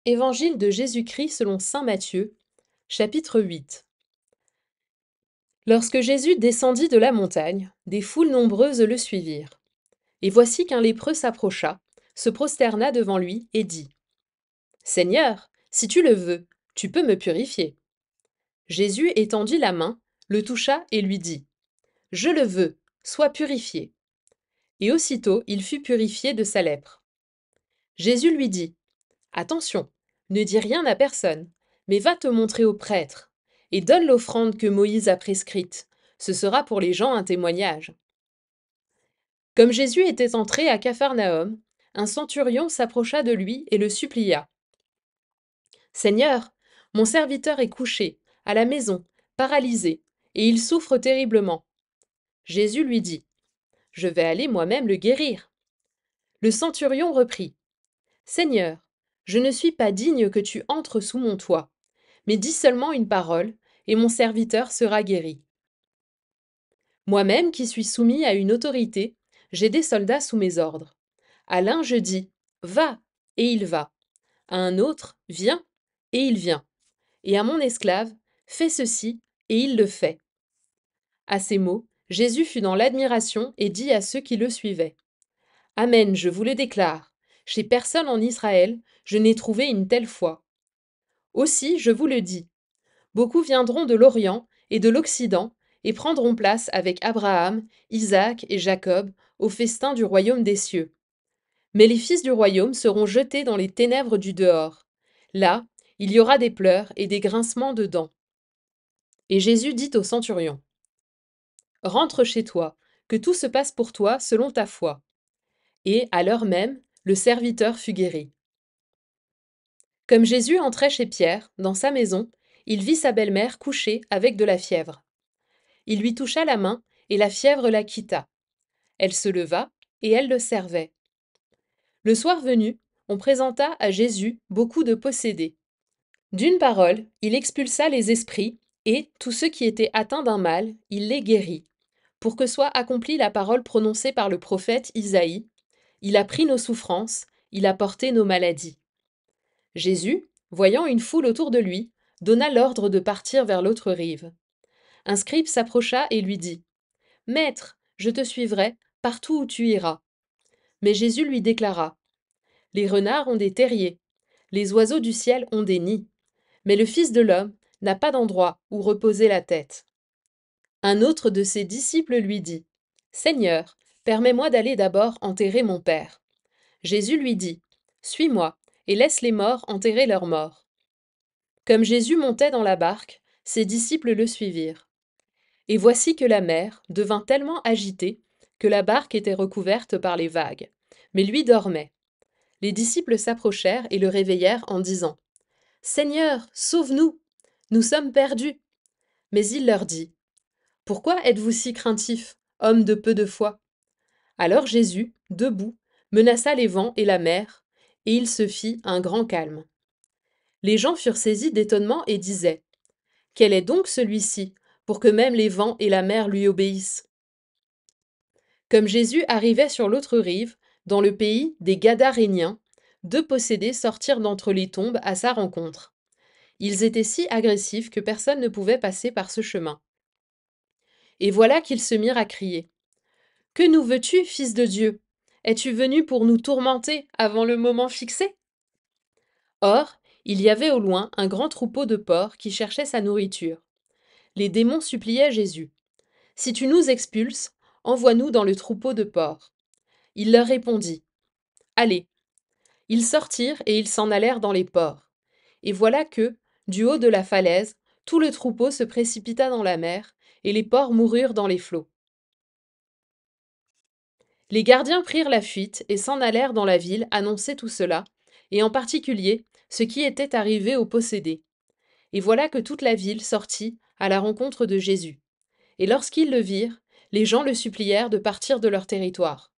Évangile de Jésus-Christ selon saint Matthieu, chapitre 8. Lorsque Jésus descendit de la montagne, des foules nombreuses le suivirent. Et voici qu'un lépreux s'approcha, se prosterna devant lui et dit : Seigneur, si tu le veux, tu peux me purifier. Jésus étendit la main, le toucha et lui dit : Je le veux, sois purifié. Et aussitôt il fut purifié de sa lèpre. Jésus lui dit : Attention, ne dis rien à personne, mais va te montrer au prêtre, et donne l'offrande que Moïse a prescrite. Ce sera pour les gens un témoignage. Comme Jésus était entré à Capharnaüm, un centurion s'approcha de lui et le supplia. Seigneur, mon serviteur est couché, à la maison, paralysé, et il souffre terriblement. Jésus lui dit : Je vais aller moi-même le guérir. Le centurion reprit : Seigneur, je ne suis pas digne que tu entres sous mon toit, mais dis seulement une parole, et mon serviteur sera guéri. Moi-même qui suis soumis à une autorité, j'ai des soldats sous mes ordres. À l'un je dis : Va, et il va. À un autre : Viens, et il vient. Et à mon esclave : Fais ceci, et il le fait. À ces mots, Jésus fut dans l'admiration et dit à ceux qui le suivaient : Amen, je vous le déclare, chez personne en Israël, je n'ai trouvé une telle foi. Aussi, je vous le dis, beaucoup viendront de l'Orient et de l'Occident et prendront place avec Abraham, Isaac et Jacob au festin du royaume des cieux. Mais les fils du royaume seront jetés dans les ténèbres du dehors. Là, il y aura des pleurs et des grincements de dents. Et Jésus dit au centurion : Rentre chez toi, que tout se passe pour toi selon ta foi. Et, à l'heure même, le serviteur fut guéri. Comme Jésus entrait chez Pierre, dans sa maison, il vit sa belle-mère couchée avec de la fièvre. Il lui toucha la main, et la fièvre la quitta. Elle se leva, et elle le servait. Le soir venu, on présenta à Jésus beaucoup de possédés. D'une parole, il expulsa les esprits, et, tous ceux qui étaient atteints d'un mal, il les guérit, pour que soit accomplie la parole prononcée par le prophète Isaïe : Il a pris nos souffrances, il a porté nos maladies. Jésus, voyant une foule autour de lui, donna l'ordre de partir vers l'autre rive. Un scribe s'approcha et lui dit : Maître, je te suivrai partout où tu iras. Mais Jésus lui déclara : Les renards ont des terriers, les oiseaux du ciel ont des nids, mais le Fils de l'homme n'a pas d'endroit où reposer la tête. Un autre de ses disciples lui dit : Seigneur, permets-moi d'aller d'abord enterrer mon père. Jésus lui dit : Suis-moi, et laisse les morts enterrer leurs morts. Comme Jésus montait dans la barque, ses disciples le suivirent. Et voici que la mer devint tellement agitée que la barque était recouverte par les vagues. Mais lui dormait. Les disciples s'approchèrent et le réveillèrent en disant : Seigneur, sauve-nous, nous sommes perdus. Mais il leur dit : Pourquoi êtes-vous si craintifs, hommes de peu de foi ? Alors Jésus, debout, menaça les vents et la mer, et il se fit un grand calme. Les gens furent saisis d'étonnement et disaient : Quel est donc celui-ci, pour que même les vents et la mer lui obéissent ? Comme Jésus arrivait sur l'autre rive, dans le pays des Gadaréniens, deux possédés sortirent d'entre les tombes à sa rencontre. Ils étaient si agressifs que personne ne pouvait passer par ce chemin. Et voilà qu'ils se mirent à crier : Que nous veux-tu, Fils de Dieu ? Es-tu venu pour nous tourmenter avant le moment fixé ? Or, il y avait au loin un grand troupeau de porcs qui cherchait sa nourriture. Les démons suppliaient Jésus : Si tu nous expulses, envoie-nous dans le troupeau de porcs. Il leur répondit : Allez. Ils sortirent et ils s'en allèrent dans les porcs. Et voilà que, du haut de la falaise, tout le troupeau se précipita dans la mer, et les porcs moururent dans les flots. Les gardiens prirent la fuite et s'en allèrent dans la ville annoncer tout cela, et en particulier ce qui était arrivé aux possédés. Et voilà que toute la ville sortit à la rencontre de Jésus. Et lorsqu'ils le virent, les gens le supplièrent de partir de leur territoire.